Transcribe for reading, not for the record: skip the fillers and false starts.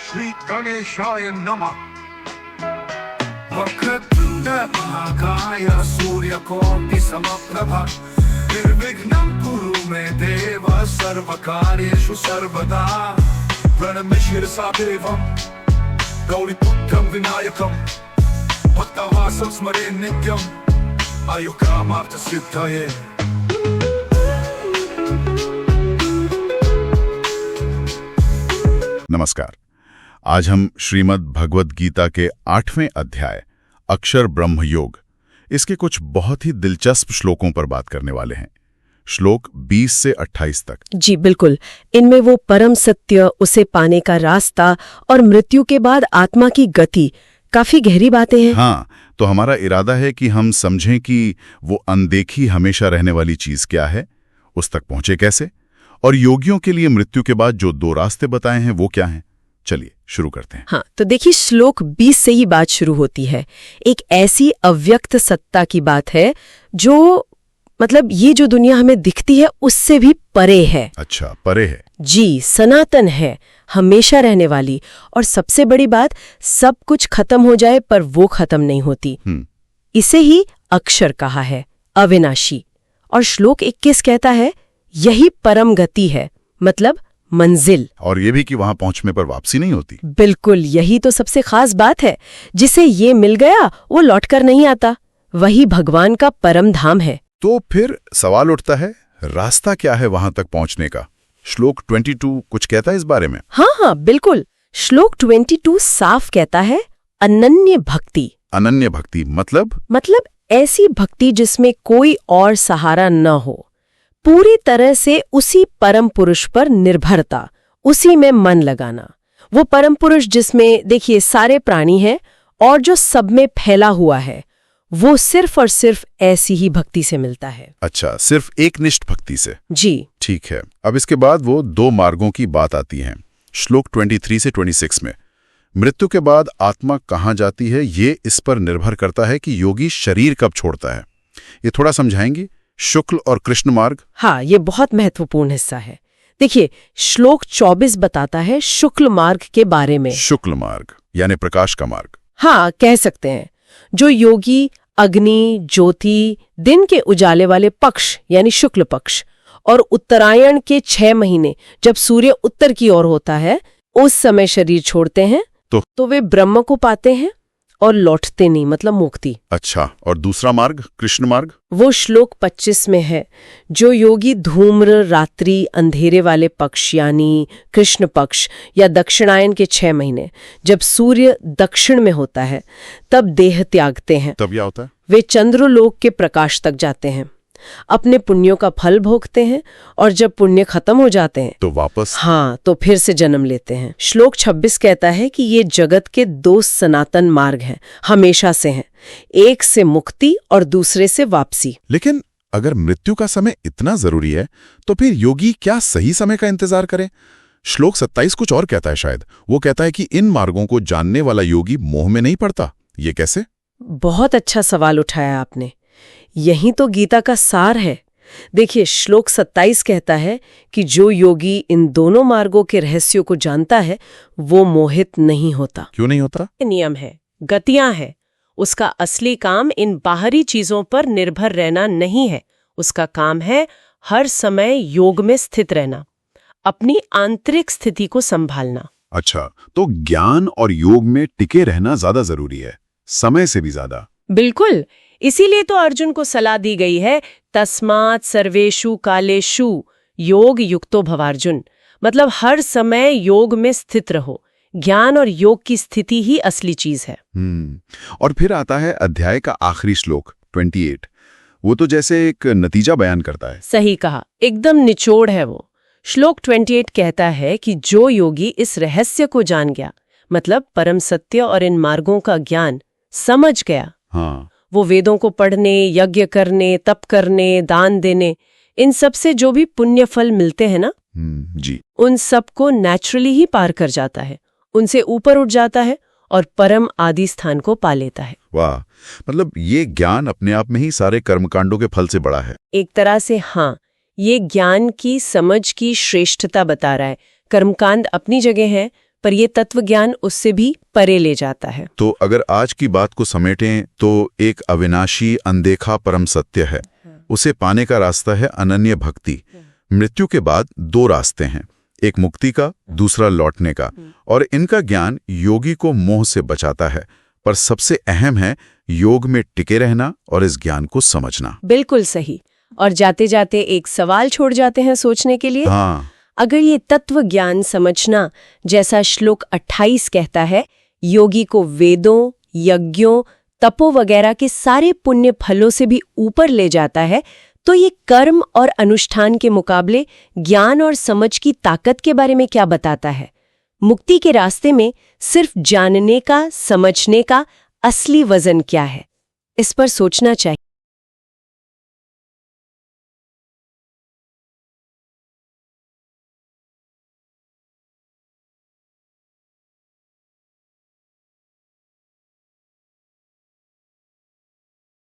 श्री गणेशाय नमः। वक्रतुण्डमहाकाय सूर्यकोटिसमप्रभा निर्विघ्नं कुरु मे देव सर्वकार्येषु सर्वदा। प्रणम्य शिरसा देवं गौरीपुत्रं विनायकं भक्तवासं स्मरे नित्यं आयुकामार्थसिद्धये। नमस्कार। आज हम श्रीमद् भगवद गीता के 8वें अध्याय अक्षर ब्रह्म योग इसके कुछ बहुत ही दिलचस्प श्लोकों पर बात करने वाले हैं। श्लोक 20 से 28 तक। जी बिल्कुल। इनमें वो परम सत्य, उसे पाने का रास्ता और मृत्यु के बाद आत्मा की गति, काफी गहरी बातें हैं। हाँ, तो हमारा इरादा है कि हम समझें कि वो अनदेखी हमेशा रहने वाली चीज क्या है, उस तक पहुंचे कैसे, और योगियों के लिए मृत्यु के बाद जो 2 रास्ते बताए हैं वो क्या हैं। चलिए शुरू करते हैं। हाँ, तो देखिए श्लोक 20 से ही बात शुरू होती है। एक ऐसी अव्यक्त सत्ता की बात है जो मतलब ये जो दुनिया हमें दिखती है उससे भी परे है। अच्छा, परे है। जी, सनातन है, हमेशा रहने वाली। और सबसे बड़ी बात, सब कुछ खत्म हो जाए पर वो खत्म नहीं होती। इसे ही अक्षर कहा है, अविनाशी। और श्लोक 21 कहता है यही परम गति है, मतलब मंजिल। और ये भी कि वहां पहुंचने पर वापसी नहीं होती। बिल्कुल, यही तो सबसे खास बात है। जिसे ये मिल गया वो लौटकर नहीं आता, वही भगवान का परम धाम है। तो फिर सवाल उठता है, रास्ता क्या है वहां तक पहुंचने का? श्लोक 22 कुछ कहता है इस बारे में? हाँ, बिल्कुल। श्लोक 22 साफ कहता है अनन्य भक्ति। अनन्य भक्ति मतलब ऐसी भक्ति जिसमें कोई और सहारा न हो, पूरी तरह से उसी परम पुरुष पर निर्भरता, उसी में मन लगाना। वो परम पुरुष जिसमें देखिए सारे प्राणी हैं और जो सब में फैला हुआ है, वो सिर्फ और सिर्फ ऐसी ही भक्ति से मिलता है। अच्छा, सिर्फ एकनिष्ठ भक्ति से। जी ठीक है। अब इसके बाद वो 2 मार्गों की बात आती है। श्लोक 23 से 26 में मृत्यु के बाद आत्मा कहाँ जाती है, ये इस पर निर्भर करता है कि योगी शरीर कब छोड़ता है। ये थोड़ा समझाएंगी? शुक्ल और कृष्ण मार्ग। हाँ, ये बहुत महत्वपूर्ण हिस्सा है। देखिए श्लोक 24 बताता है शुक्ल मार्ग के बारे में। शुक्ल मार्ग यानी प्रकाश का मार्ग। हाँ, कह सकते हैं। जो योगी अग्नि, ज्योति, दिन के उजाले वाले पक्ष यानी शुक्ल पक्ष और उत्तरायण के 6 महीने जब सूर्य उत्तर की ओर होता है, उस समय शरीर छोड़ते हैं तो वे ब्रह्म को पाते हैं और लौटते नहीं, मतलब मुक्ति। अच्छा, और दूसरा मार्ग कृष्ण मार्ग? वो श्लोक 25 में है। जो योगी धूम्र, रात्रि, अंधेरे वाले पक्ष यानी कृष्ण पक्ष या दक्षिणायन के 6 महीने जब सूर्य दक्षिण में होता है तब देह त्यागते हैं, तब क्या होता है? वे चंद्रलोक के प्रकाश तक जाते हैं, अपने पुण्यों का फल भोगते हैं और जब पुण्य खत्म हो जाते हैं तो वापस? हाँ, तो फिर से जन्म लेते हैं। श्लोक 26 कहता है कि ये जगत के 2 सनातन मार्ग हैं, हमेशा से हैं। एक से मुक्ति और दूसरे से वापसी। लेकिन अगर मृत्यु का समय इतना जरूरी है तो फिर योगी क्या सही समय का इंतजार करे? श्लोक 27 कुछ और कहता है शायद। वो कहता है कि इन मार्गों को जानने वाला योगी मोह में नहीं पड़ता। ये कैसे? बहुत अच्छा सवाल उठाया आपने। यही तो गीता का सार है। देखिए श्लोक 27 कहता है कि जो योगी इन दोनों मार्गों के रहस्यों को जानता है वो मोहित नहीं होता। क्यों नहीं होता? नियम है, गतियां है। उसका असली काम इन बाहरी चीजों पर निर्भर रहना नहीं है। उसका काम है हर समय योग में स्थित रहना, अपनी आंतरिक स्थिति को संभालना। अच्छा, तो ज्ञान और योग में टिके रहना ज्यादा जरूरी है, समय से भी ज्यादा। बिल्कुल। इसीलिए तो अर्जुन को सलाह दी गई है, तस्मात् सर्वेषु कालेषु योग युक्तो भवार्जुन। मतलब हर समय योग में स्थित रहो। ज्ञान और योग की स्थिति ही असली चीज है। और फिर आता है अध्याय का आखिरी श्लोक 28। वो तो जैसे एक नतीजा बयान करता है। सही कहा, एकदम निचोड़ है वो। श्लोक 28 कहता है कि जो योगी इस रहस्य को जान गया, मतलब परम सत्य और इन मार्गों का ज्ञान समझ गया, हाँ, वो वेदों को पढ़ने, यज्ञ करने, तप करने, दान देने, इन सब से जो भी पुण्य फल मिलते हैं ना, जी, उन सब को नेचुरली ही पार कर जाता है, उनसे ऊपर उठ जाता है और परम आदि स्थान को पा लेता है। वाह, मतलब ये ज्ञान अपने आप में ही सारे कर्मकांडों के फल से बड़ा है। एक तरह से हाँ, ये ज्ञान की समझ की श्रेष्ठता बता रहा है। कर्मकांड अपनी जगह है, पर ये तत्व ज्ञान उससे भी परे ले जाता है। तो अगर आज की बात को समेटें तो एक अविनाशी अनदेखा परम सत्य है। उसे पाने का रास्ता है अनन्य भक्ति। मृत्यु के बाद दो रास्ते हैं, एक मुक्ति का, दूसरा लौटने का, और इनका ज्ञान योगी को मोह से बचाता है। पर सबसे अहम है योग में टिके रहना और इस ज्ञान को समझना। बिल्कुल सही। और जाते जाते एक सवाल छोड़ जाते हैं सोचने के लिए। हाँ, अगर ये तत्व ज्ञान समझना, जैसा श्लोक 28 कहता है, योगी को वेदों, यज्ञों, तपो वगैरह के सारे पुण्य फलों से भी ऊपर ले जाता है, तो ये कर्म और अनुष्ठान के मुकाबले ज्ञान और समझ की ताकत के बारे में क्या बताता है? मुक्ति के रास्ते में सिर्फ जानने का, समझने का असली वजन क्या है? इस पर सोचना चाहिए।